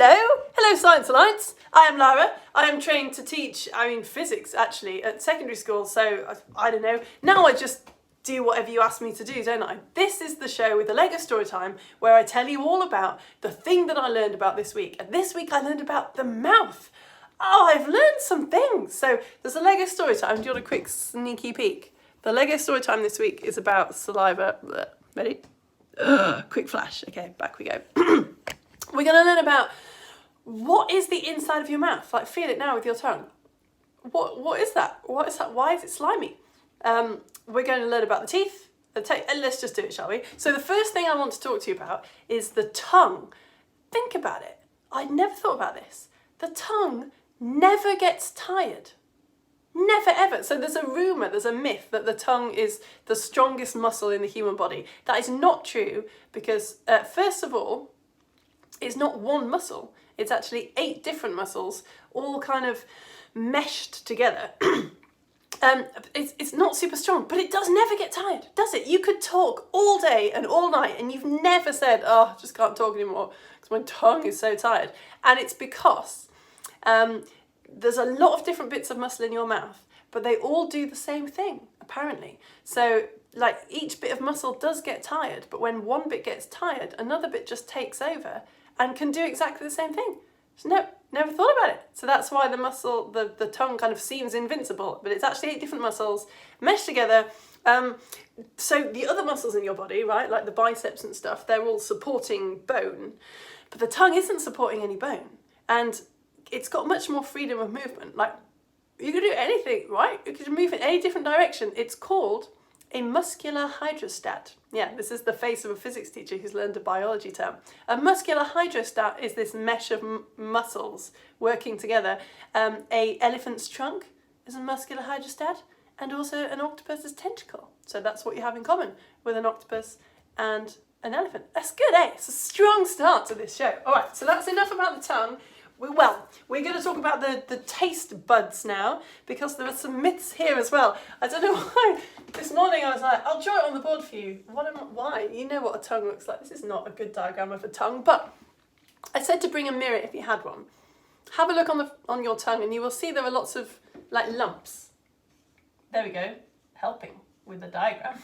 Hello Science-alites. I am Lara. I am trained to teach, physics actually, at secondary school, so I don't know. Now I just do whatever you ask me to do, don't I? This is the show with the Lego Storytime where I tell you all about the thing that I learned about this week. And this week I learned about the mouth. Oh, I've learned some things. So there's a Lego Storytime. Do you want a quick sneaky peek? The Lego Storytime this week is about saliva. Ready? Quick flash. Okay, back we go. We're going to learn about what is the inside of your mouth. Like, feel it now with your tongue. What is that? What is that? Why is it slimy? We're going to learn about the teeth. Let's just do it, shall we? So the first thing I want to talk to you about is the tongue. Think about it. I'd never thought about this. The tongue never gets tired. Never ever. So there's a rumour, there's a myth that the tongue is the strongest muscle in the human body. That is not true because, first of all, it's not one muscle. It's actually 8 different muscles, all kind of meshed together. It's not super strong, but it does never get tired, does it? You could talk all day and all night and you've never said, oh, I just can't talk anymore because my tongue is so tired. And it's because there's a lot of different bits of muscle in your mouth, but they all do the same thing, apparently. So, like, each bit of muscle does get tired, but when one bit gets tired, another bit just takes over and can do exactly the same thing. So never thought about it. So that's why the muscle, the tongue kind of seems invincible, but it's actually 8 different muscles meshed together. So the other muscles in your body, right, like the biceps and stuff, they're all supporting bone, but the tongue isn't supporting any bone. And it's got much more freedom of movement. Like, you can do anything, right? You can move in any different direction. It's called a muscular hydrostat. Yeah, this is the face of a physics teacher who's learned a biology term. A muscular hydrostat is this mesh of muscles working together. A elephant's trunk is a muscular hydrostat, and also an octopus's tentacle. So that's what you have in common with an octopus and an elephant. That's good, eh? It's a strong start to this show. All right, so that's enough about the tongue. We're going to talk about the taste buds now, because there are some myths here as well. I don't know why. This morning I was like, I'll draw it on the board for you. Why? You know what a tongue looks like. This is not a good diagram of a tongue, but I said to bring a mirror if you had one. Have a look on your tongue and you will see there are lots of like lumps. There we go, helping with the diagram.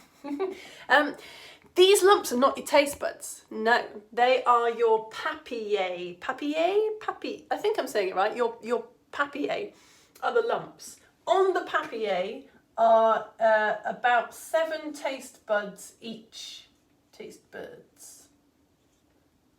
These lumps are not your taste buds. No, they are your papillae. I think I'm saying it right. Your papillae are the lumps. On the papillae are about 7 taste buds each. Taste buds.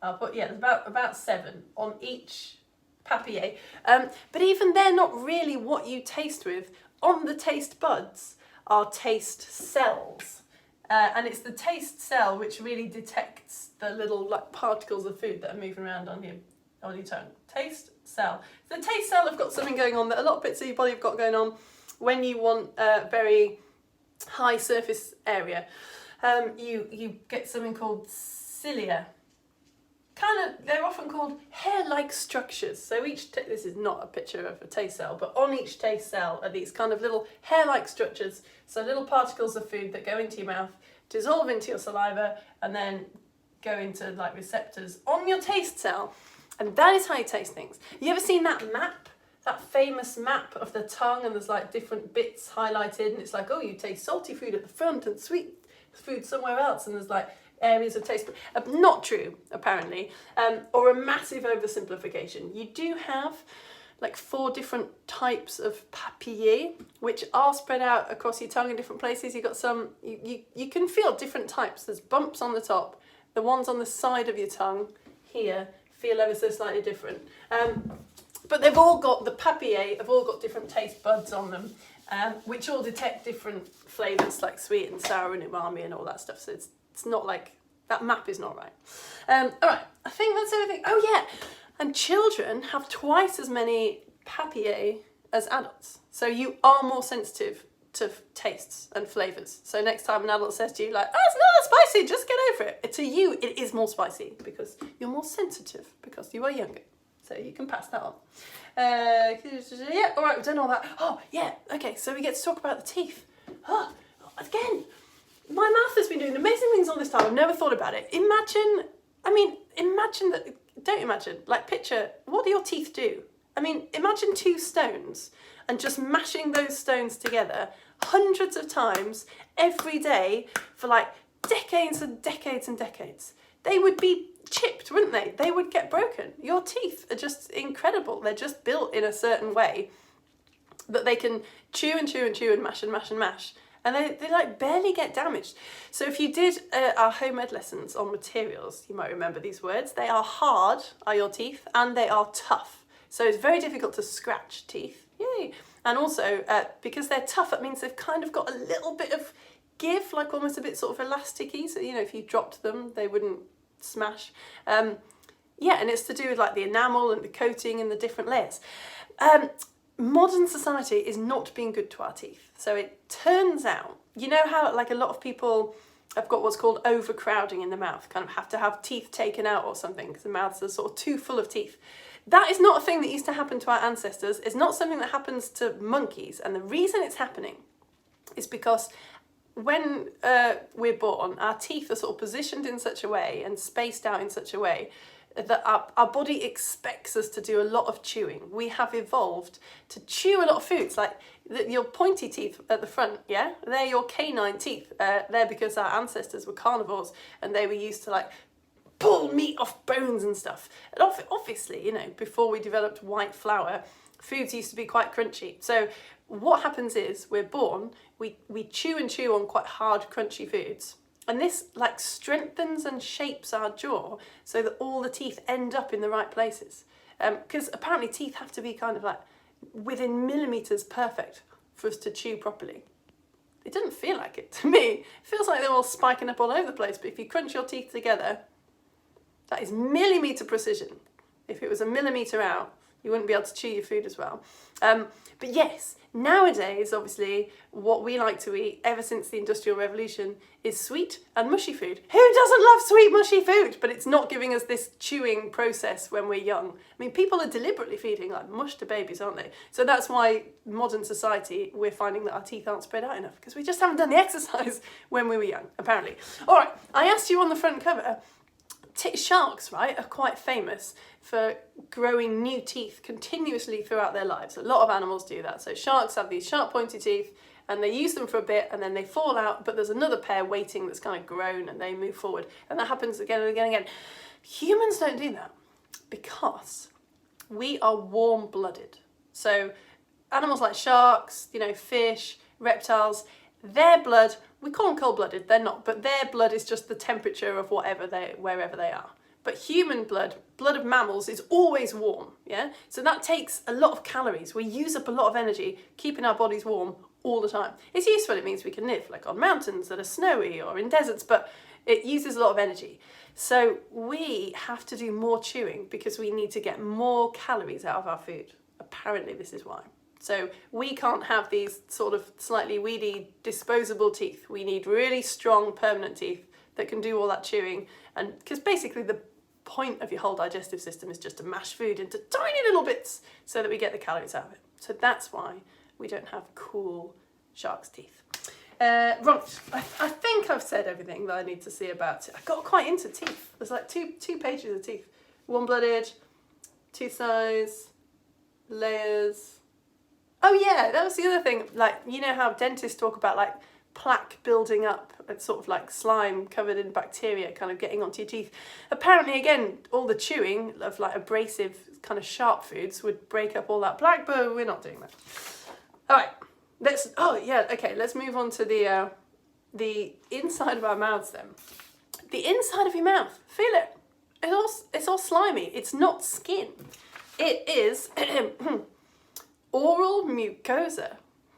There's about 7 on each papillae. But even they're not really what you taste with. On the taste buds are taste cells. And it's the taste cell which really detects the little like particles of food that are moving around on your tongue. Taste cell. The taste cell have got something going on that a lot of bits of your body have got going on when you want a very high surface area. You get something called cilia. They're often called hair-like structures. So this is not a picture of a taste cell, but on each taste cell are these kind of little hair-like structures. So little particles of food that go into your mouth, dissolve into your saliva, and then go into like receptors on your taste cell. And that is how you taste things. You ever seen that map? That famous map of the tongue, and there's like different bits highlighted, and it's like, oh, you taste salty food at the front and sweet food somewhere else, and there's like areas of taste. Not true, apparently, or a massive oversimplification. You do have like 4 different types of papillae, which are spread out across your tongue in different places. You've got some, you can feel different types. There's bumps on the top. The ones on the side of your tongue here feel ever so slightly different. But the papillae have all got different taste buds on them, which all detect different flavours like sweet and sour and umami and all that stuff. So it's not like, that map is not right. All right, I think that's everything. Oh yeah, and children have twice as many papillae as adults. So you are more sensitive to tastes and flavours. So next time an adult says to you like, oh, it's not that spicy, just get over it. To you, it is more spicy because you're more sensitive because you are younger. So you can pass that on. Yeah, all right, we've done all that. Oh, yeah, okay, so we get to talk about the teeth. Oh, again, my mouth has been doing amazing things all this time. I've never thought about it. Imagine that don't imagine, like picture, what do your teeth do? I mean, imagine 2 stones and just mashing those stones together hundreds of times every day for like decades and decades and decades. They would be chipped, wouldn't they? They would get broken. Your teeth are just incredible. They're just built in a certain way that they can chew and chew and chew and mash and mash and mash. And they like barely get damaged. So if you did our home ed lessons on materials, you might remember these words. They are hard, are your teeth, and they are tough. So it's very difficult to scratch teeth. Yay! And also, because they're tough, it means they've kind of got a little bit of give, like almost a bit sort of elasticy. So, you know, if you dropped them, they wouldn't smash. Yeah, and it's to do with like the enamel and the coating and the different layers. Modern society is not being good to our teeth. So it turns out, you know how like a lot of people have got what's called overcrowding in the mouth, kind of have to have teeth taken out or something because the mouths are sort of too full of teeth. That is not a thing that used to happen to our ancestors. It's not something that happens to monkeys. And the reason it's happening is because when we're born, our teeth are sort of positioned in such a way and spaced out in such a way that our body expects us to do a lot of chewing. We have evolved to chew a lot of foods, like your pointy teeth at the front, yeah? They're your canine teeth. They're because our ancestors were carnivores and they were used to like pull meat off bones and stuff. And obviously, you know, before we developed white flour, foods used to be quite crunchy. So what happens is we're born, we chew and chew on quite hard, crunchy foods. And this like strengthens and shapes our jaw so that all the teeth end up in the right places. Because apparently teeth have to be kind of like within millimeters perfect for us to chew properly. It doesn't feel like it to me. It feels like they're all spiking up all over the place. But if you crunch your teeth together, that is millimeter precision. If it was a millimeter out, you wouldn't be able to chew your food as well. But yes, nowadays, obviously, what we like to eat ever since the Industrial Revolution is sweet and mushy food. Who doesn't love sweet, mushy food? But it's not giving us this chewing process when we're young. I mean, people are deliberately feeding like mush to babies, aren't they? So that's why modern society, we're finding that our teeth aren't spread out enough because we just haven't done the exercise when we were young, apparently. All right, I asked you on the front cover, sharks, right, are quite famous for growing new teeth continuously throughout their lives. A lot of animals do that. So sharks have these sharp pointy teeth and they use them for a bit and then they fall out, but there's another pair waiting that's kind of grown and they move forward. And that happens again and again and again. Humans don't do that because we are warm-blooded. So animals like sharks, you know, fish, reptiles, their blood, we call them cold-blooded, they're not, but their blood is just the temperature of wherever they are. But human blood of mammals is always warm, yeah? So that takes a lot of calories. We use up a lot of energy keeping our bodies warm all the time. It's useful, it means we can live like on mountains that are snowy or in deserts, but it uses a lot of energy. So we have to do more chewing because we need to get more calories out of our food. Apparently this is why. So we can't have these sort of slightly weedy disposable teeth. We need really strong permanent teeth that can do all that chewing. And because basically the point of your whole digestive system is just to mash food into tiny little bits so that we get the calories out of it. So that's why we don't have cool shark's teeth. Right, I think I've said everything that I need to say about it. I got quite into teeth. There's like two pages of teeth. Warm-blooded, tooth size, layers. Oh yeah, that was the other thing. Like, you know how dentists talk about like plaque building up and sort of like slime covered in bacteria kind of getting onto your teeth. Apparently, again, all the chewing of like abrasive kind of sharp foods would break up all that plaque, but we're not doing that. All right, let's move on to the inside of our mouths then. The inside of your mouth, feel it. It's all slimy. It's not skin. It is oral mucosa.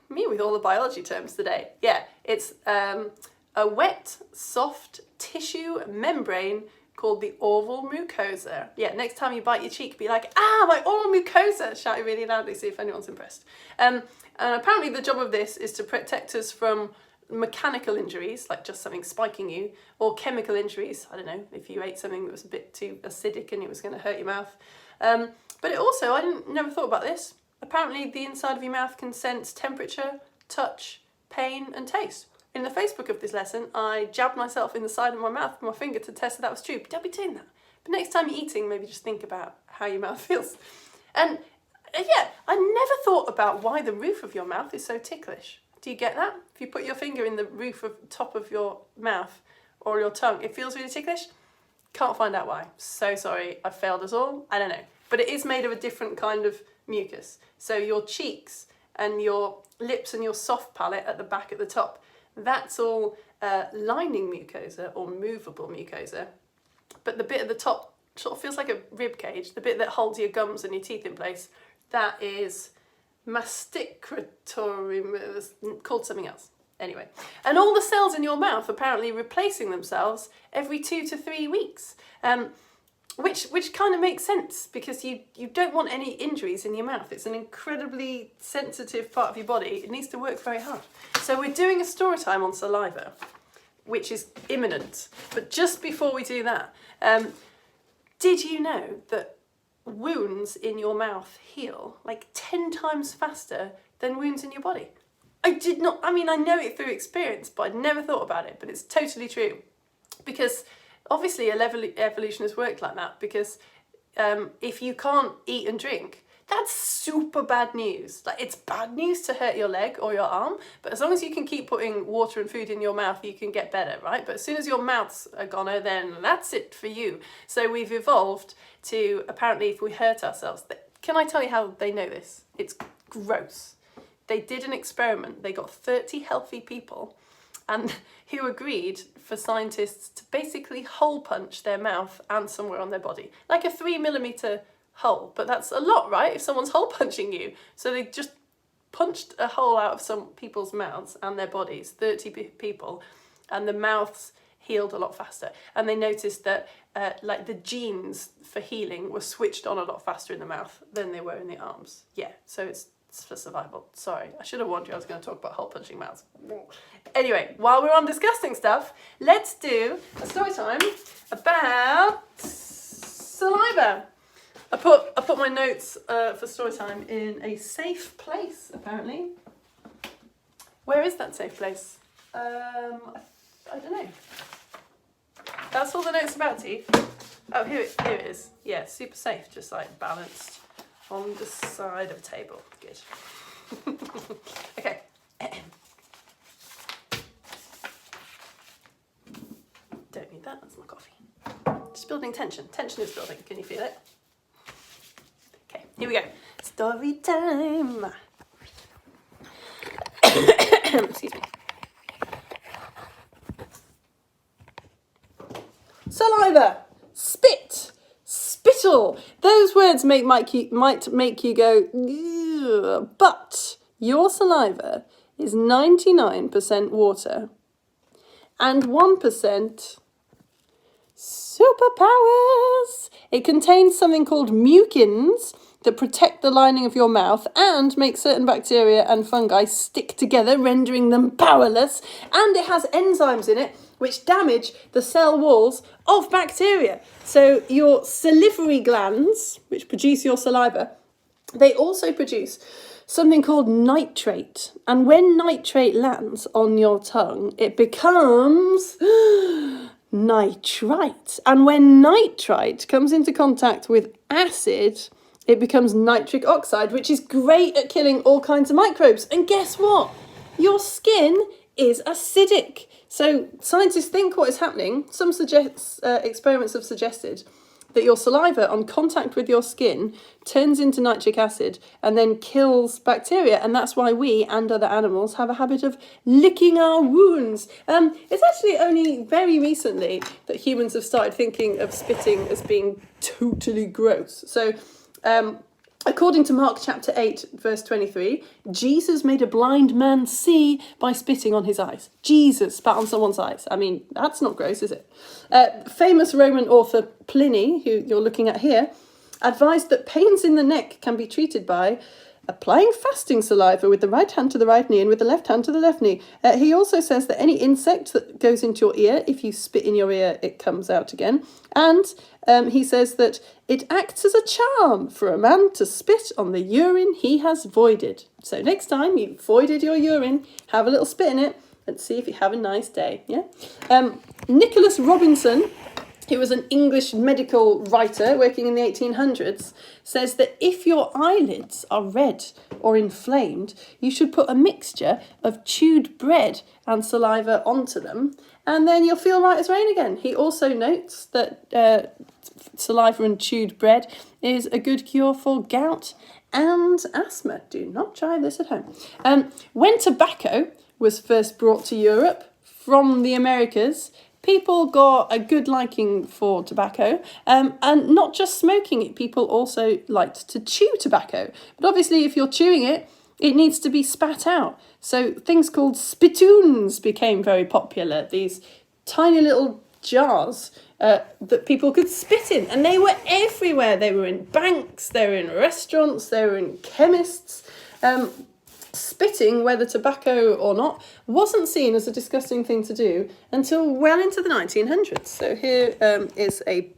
Me with all the biology terms today. Yeah, it's a wet, soft tissue membrane called the oral mucosa. Yeah, next time you bite your cheek, be like, ah, my oral mucosa! Shout it really loudly, see if anyone's impressed. And apparently the job of this is to protect us from mechanical injuries, like just something spiking you, or chemical injuries, I don't know, if you ate something that was a bit too acidic and it was going to hurt your mouth. But it also, never thought about this, apparently the inside of your mouth can sense temperature, touch, pain and taste. In the Facebook of this lesson, I jabbed myself in the side of my mouth with my finger to test that was true, but don't be doing that. But next time you're eating, maybe just think about how your mouth feels. And yeah, I never thought about why the roof of your mouth is so ticklish. Do you get that? If you put your finger in the top of your mouth or your tongue, it feels really ticklish. Can't find out why. So sorry, I've failed us all. I don't know. But it is made of a different kind of mucus. So your cheeks and your lips and your soft palate at the back at the top, that's all lining mucosa or movable mucosa. But the bit at the top sort of feels like a rib cage, the bit that holds your gums and your teeth in place, that is masticatory, called something else. Anyway, and all the cells in your mouth apparently replacing themselves every 2 to 3 weeks, which kind of makes sense because you don't want any injuries in your mouth. It's an incredibly sensitive part of your body. It needs to work very hard. So we're doing a story time on saliva, which is imminent. But just before we do that, did you know that wounds in your mouth heal like 10 times faster than wounds in your body? I know it through experience, but I'd never thought about it, but it's totally true. Because obviously evolution has worked like that, because if you can't eat and drink, that's super bad news. Like, it's bad news to hurt your leg or your arm, but as long as you can keep putting water and food in your mouth, you can get better, right? But as soon as your mouth's a goner, then that's it for you. So we've evolved to, apparently, if we hurt ourselves, can I tell you how they know this? It's gross. They did an experiment. They got 30 healthy people and who agreed for scientists to basically hole punch their mouth and somewhere on their body. Like a 3mm hole, but that's a lot, right? If someone's hole punching you. So they just punched a hole out of some people's mouths and their bodies, 30 people, and the mouths healed a lot faster. And they noticed that like the genes for healing were switched on a lot faster in the mouth than they were in the arms. Yeah, so it's for survival. Sorry, I should have warned you I was going to talk about hole punching mouths. Anyway, while we're on disgusting stuff, let's do a story time about saliva. I put my notes for story time in a safe place, apparently. Where is that safe place? I don't know. That's all the notes about teeth. Oh, here it is. Yeah, super safe, just like balanced on the side of a table. Good. Okay. Don't need that, that's my coffee. Just building tension. Tension is building. Can you feel it? Okay, here we go. Story time. Excuse me. Saliva, spit, spittle. Those words might make you go, ugh, but your saliva is 99% water and 1% superpowers. It contains something called mucins that protect the lining of your mouth and make certain bacteria and fungi stick together, rendering them powerless. And it has enzymes in it which damage the cell walls of bacteria. So your salivary glands, which produce your saliva, they also produce something called nitrate. And when nitrate lands on your tongue, it becomes nitrite. And when nitrite comes into contact with acid, it becomes nitric oxide, which is great at killing all kinds of microbes. And guess what? Your skin is acidic. So scientists think what is happening. Some experiments have suggested that your saliva on contact with your skin turns into nitric acid and then kills bacteria. And that's why we and other animals have a habit of licking our wounds. It's actually only very recently that humans have started thinking of spitting as being totally gross. So according to Mark chapter 8, verse 23, Jesus made a blind man see by spitting on his eyes. Jesus spat on someone's eyes. I mean, that's not gross, is it? Famous Roman author Pliny, who you're looking at here, advised that pains in the neck can be treated by applying fasting saliva with the right hand to the right knee and with the left hand to the left knee. He also says that any insect that goes into your ear, if you spit in your ear, it comes out again. And he says that it acts as a charm for a man to spit on the urine he has voided. So next time you've voided your urine, have a little spit in it and see if you have a nice day. Yeah. Nicholas Robinson, who was an English medical writer working in the 1800s, says that if your eyelids are red or inflamed, you should put a mixture of chewed bread and saliva onto them, and then you'll feel right as rain again. He also notes that saliva and chewed bread is a good cure for gout and asthma. Do not try this at home. When tobacco was first brought to Europe from the Americas, people got a good liking for tobacco, and not just smoking it, people also liked to chew tobacco. But obviously if you're chewing it, it needs to be spat out. So things called spittoons became very popular, these tiny little jars that people could spit in, and they were everywhere. They were in banks, they were in restaurants, they were in chemists. Spitting, whether tobacco or not, wasn't seen as a disgusting thing to do until well into the 1900s. So here is a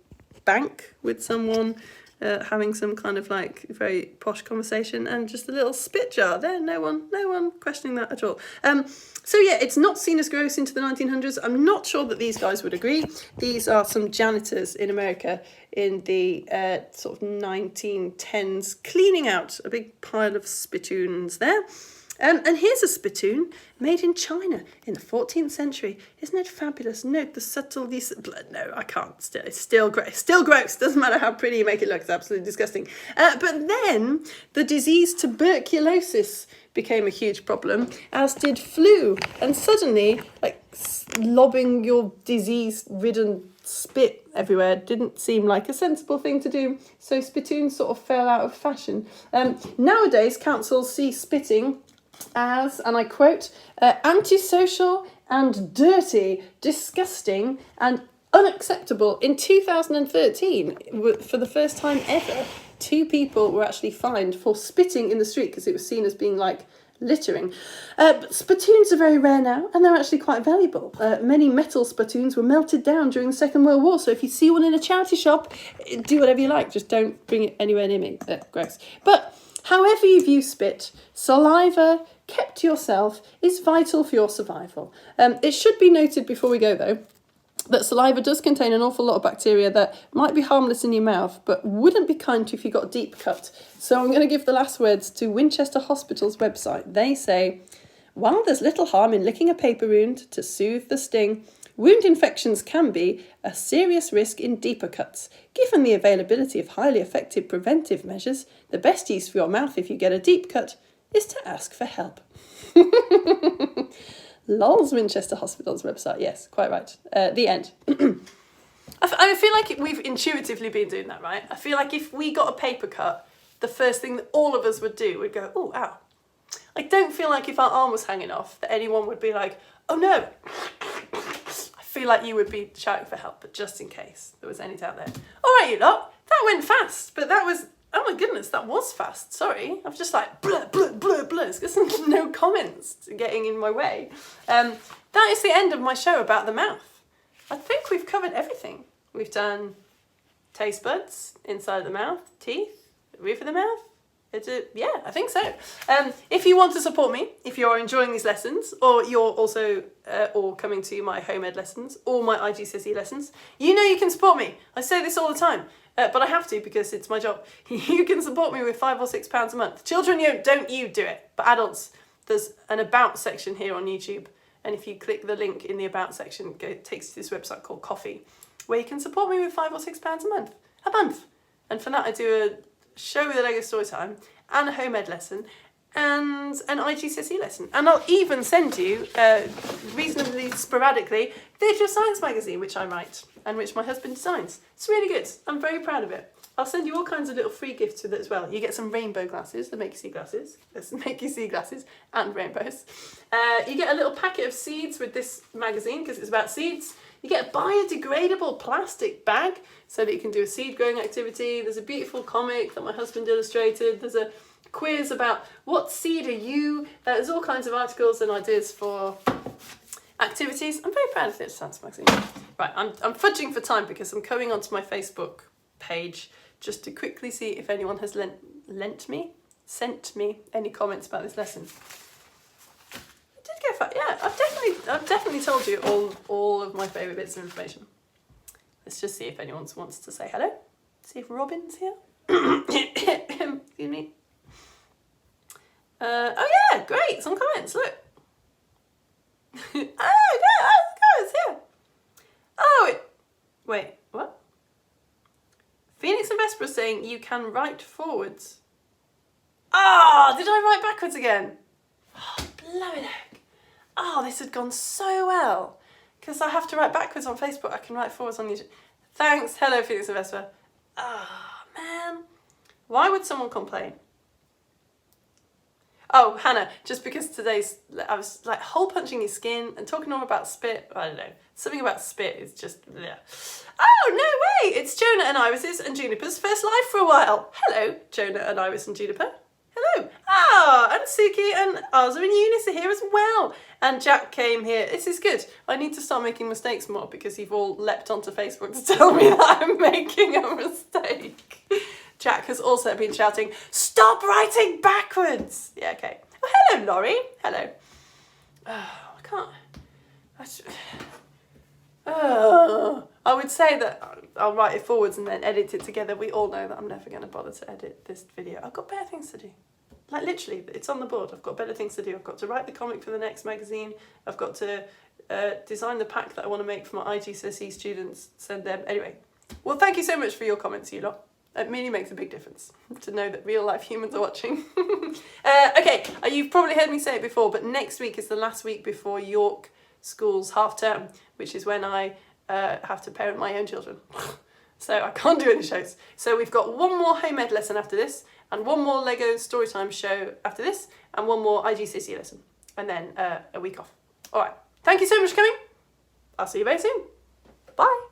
bank with someone having some kind of like very posh conversation, and just a little spit jar there. No one questioning that at all. So yeah, it's not seen as gross into the 1900s. I'm not sure that these guys would agree. These are some janitors in America in the sort of 1910s, cleaning out a big pile of spittoons there. And here's a spittoon made in China in the 14th century. Isn't it fabulous? Note the subtle... No, I can't. It's still gross. Still gross. Doesn't matter how pretty you make it look. It's absolutely disgusting. But then the disease tuberculosis became a huge problem, as did flu. And suddenly, like, lobbing your disease-ridden spit everywhere didn't seem like a sensible thing to do. So spittoons sort of fell out of fashion. Nowadays, councils see spitting as, and I quote, antisocial and dirty, disgusting and unacceptable. In 2013, for the first time ever, 2 people were actually fined for spitting in the street because it was seen as being like littering. But spittoons are very rare now, and they're actually quite valuable. Many metal spittoons were melted down during the Second World War, so if you see one in a charity shop, do whatever you like, just don't bring it anywhere near me. Gross. But however you view spit, saliva kept to yourself is vital for your survival. It should be noted before we go, though, that saliva does contain an awful lot of bacteria that might be harmless in your mouth, but wouldn't be kind to if you got a deep cut. So I'm going to give the last words to Winchester Hospital's website. They say, while there's little harm in licking a paper wound to soothe the sting, wound infections can be a serious risk in deeper cuts. Given the availability of highly effective preventive measures, the best use for your mouth if you get a deep cut is to ask for help. Lol's Winchester Hospital's website. Yes, quite right. The end. I feel like we've intuitively been doing that, right? I feel like if we got a paper cut, the first thing that all of us would do would go, oh, ow. I don't feel like if our arm was hanging off that anyone would be like, oh no. I feel like you would be shouting for help, but just in case there was any doubt there. All right, you lot, that went fast, but that was... Oh my goodness, that was fast. Sorry. I've just like, blah, blah, blah, blah. It's got no comments getting in my way. That is the end of my show about the mouth. I think we've covered everything. We've done taste buds, inside of the mouth, teeth, roof of the mouth. Yeah, I think so. If you want to support me, if you're enjoying these lessons, or you're also or coming to my home ed lessons, or my IGCSE lessons, you know you can support me. I say this all the time. But I have to because it's my job. You can support me with £5 or £6 a month. Children, don't you do it. But adults, there's an About section here on YouTube. And if you click the link in the About section, it takes you to this website called Coffee, where you can support me with £5 or £6 a month. And for that, I do a show with a Lego Storytime and a home ed lesson and an IGCSE lesson. And I'll even send you, reasonably sporadically, Digital Science magazine, which I write and which my husband designs. It's really good. I'm very proud of it. I'll send you all kinds of little free gifts with it as well. You get some rainbow glasses, the Make You See glasses. There's Make You See glasses and rainbows. You get a little packet of seeds with this magazine because it's about seeds. You get a biodegradable plastic bag so that you can do a seed growing activity. There's a beautiful comic that my husband illustrated. There's a quiz about what seed are you. There's all kinds of articles and ideas for activities. I'm very proud of this Science magazine. Right, I'm fudging for time because I'm going onto my Facebook page just to quickly see if anyone has sent me any comments about this lesson. I did go far. Yeah, I've definitely told you all of my favourite bits of information. Let's just see if anyone wants to say hello. See if Robin's here. Excuse me. Oh yeah, great, some comments, look. Oh, yeah, guys, yeah. Oh, wait, what? Phoenix and Vesper saying you can write forwards. Ah, did I write backwards again? Oh, blooming heck. Oh, this had gone so well. Because I have to write backwards on Facebook, I can write forwards on YouTube. Thanks, hello Phoenix and Vesper. Ah, man. Why would someone complain? Oh, Hannah, just because today's, I was like hole punching your skin and talking all about spit. I don't know. Something about spit is just, bleh. Oh, no way! It's Jonah and Iris's and Juniper's first live for a while. Hello, Jonah and Iris and Juniper. Hello. Ah, and Suki and Arza and Eunice are here as well. And Jack came here. This is good. I need to start making mistakes more because you've all leapt onto Facebook to tell me that I'm making a mistake. Jack has also been shouting, stop writing backwards! Yeah, okay. Oh, hello, Laurie. Hello. Oh, I can't. I would say that I'll write it forwards and then edit it together. We all know that I'm never going to bother to edit this video. I've got better things to do. Like, literally, it's on the board. I've got better things to do. I've got to write the comic for the next magazine. I've got to design the pack that I want to make for my IGCSE students. Send them. Anyway. Well, thank you so much for your comments, you lot. It really makes a big difference to know that real life humans are watching. Okay, you've probably heard me say it before, but next week is the last week before York School's half term, which is when I have to parent my own children. So I can't do any shows. So we've got one more home ed lesson after this, and one more Lego Storytime show after this, and one more IGCSE lesson, and then a week off. All right, thank you so much for coming. I'll see you very soon. Bye.